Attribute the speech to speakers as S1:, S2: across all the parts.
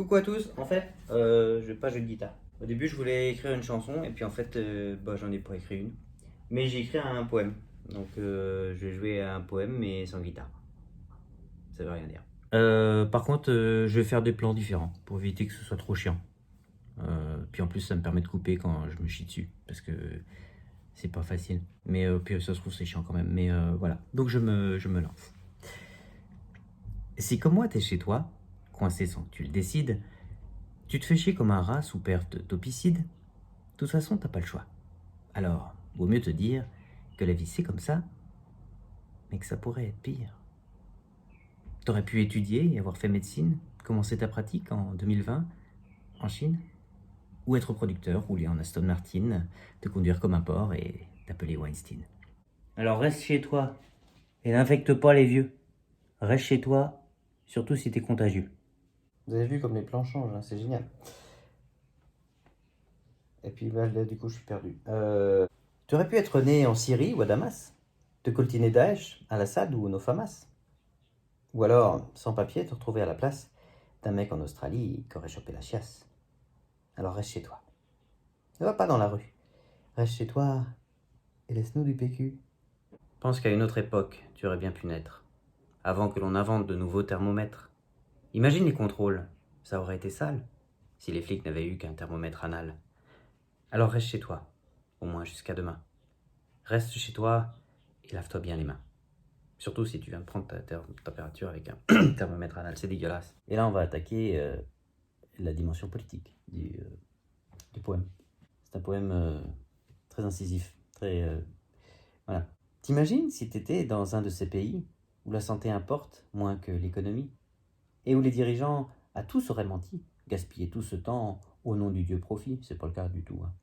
S1: Coucou à tous, en fait, je vais pas jouer de guitare. Au début, je voulais écrire une chanson, et puis en fait, j'en ai pas écrit une. Mais j'ai écrit un poème. Donc, je vais jouer un poème, mais sans guitare. Ça veut rien dire. Par contre, je vais faire des plans différents, pour éviter que ce soit trop chiant. Puis en plus, ça me permet de couper quand je me chie dessus, parce que c'est pas facile. Mais puis ça se trouve, c'est chiant quand même. Mais voilà, donc je me lance. Si comme moi, t'es chez toi, coincé sans que tu le décides, tu te fais chier comme un rat sous perte d'opicide, de toute façon, t'as pas le choix. Alors, vaut mieux te dire que la vie c'est comme ça, mais que ça pourrait être pire. T'aurais pu étudier et avoir fait médecine, commencer ta pratique en 2020 en Chine, ou être producteur, rouler en Aston Martin, te conduire comme un porc et t'appeler Weinstein. Alors reste chez toi et n'infecte pas les vieux. Reste chez toi, surtout si t'es contagieux.
S2: Vous avez vu comme les plans changent, hein, c'est génial. Et puis là, du coup, je suis perdu. Tu aurais pu être né en Syrie ou à Damas, te coltiner Daesh, Al-Assad ou Nofamas. Ou alors, sans papier, te retrouver à la place d'un mec en Australie qui aurait chopé la chiasse. Alors reste chez toi. Ne va pas dans la rue. Reste chez toi et laisse-nous du PQ.
S1: Pense qu'à une autre époque, tu aurais bien pu naître, avant que l'on invente de nouveaux thermomètres. Imagine les contrôles, ça aurait été sale, si les flics n'avaient eu qu'un thermomètre anal. Alors reste chez toi, au moins jusqu'à demain. Reste chez toi et lave-toi bien les mains. Surtout si tu viens de prendre ta température avec un thermomètre anal, c'est dégueulasse.
S2: Et là, on va attaquer la dimension politique du poème. C'est un poème très incisif, très... voilà. T'imagines si t'étais dans un de ces pays où la santé importe moins que l'économie et où les dirigeants à tous auraient menti, gaspillé tout ce temps au nom du dieu profit, c'est pas le cas du tout. Hein.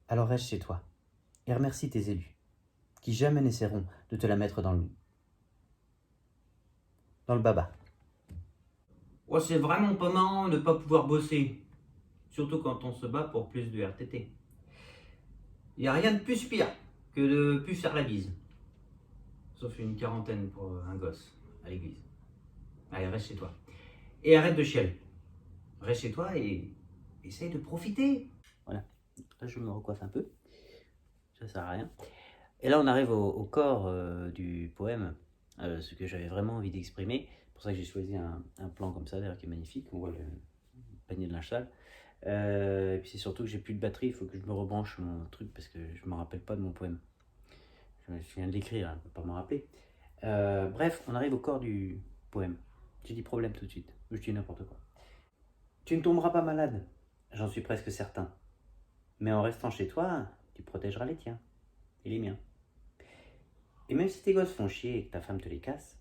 S2: Alors reste chez toi et remercie tes élus, qui jamais n'essaieront de te la mettre dans le baba.
S1: Oh, c'est vraiment pas marrant de ne pas pouvoir bosser, surtout quand on se bat pour plus de RTT. Il n'y a rien de plus pire que de plus faire la bise. Sauf une quarantaine pour un gosse à l'église. Allez, reste chez toi. Et arrête de chialer. Reste chez toi et essaye de profiter. Voilà. Là, je me recoiffe un peu. Ça sert à rien. Et là, on arrive au corps du poème, ce que j'avais vraiment envie d'exprimer. C'est pour ça que j'ai choisi un plan comme ça, d'ailleurs, qui est magnifique. On voit le panier de linge sale. Et puis c'est surtout que j'ai plus de batterie, il faut que je me rebranche mon truc parce que je me rappelle pas de mon poème. Je viens de l'écrire, hein, je ne peux pas m'en rappeler. Bref, on arrive au corps du poème. J'ai dit problème tout de suite, je dis n'importe quoi. Tu ne tomberas pas malade, j'en suis presque certain. Mais en restant chez toi, tu protégeras les tiens et les miens. Et même si tes gosses font chier et que ta femme te les casse,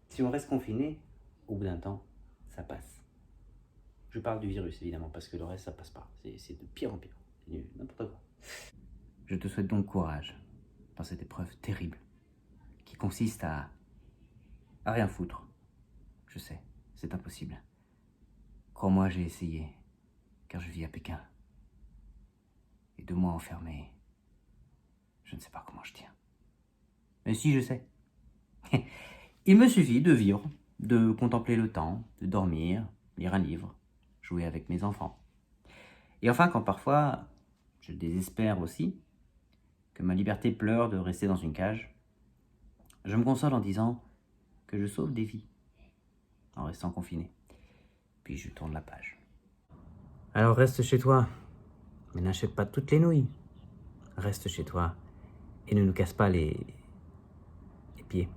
S1: si on reste confiné, au bout d'un temps, ça passe. Je parle du virus évidemment, parce que le reste ça passe pas. C'est de pire en pire. C'est n'importe quoi. Je te souhaite donc courage dans cette épreuve terrible qui consiste à rien foutre. Je sais, c'est impossible. Crois-moi, j'ai essayé, car je vis à Pékin. Et 2 mois enfermé, je ne sais pas comment je tiens. Mais si, je sais. Il me suffit de vivre, de contempler le temps, de dormir, lire un livre, jouer avec mes enfants. Et enfin, quand parfois, je désespère aussi, que ma liberté pleure de rester dans une cage, je me console en disant que je sauve des vies, en restant confiné. Puis je tourne la page. Alors reste chez toi, mais n'achète pas toutes les nouilles. Reste chez toi et ne nous casse pas les pieds.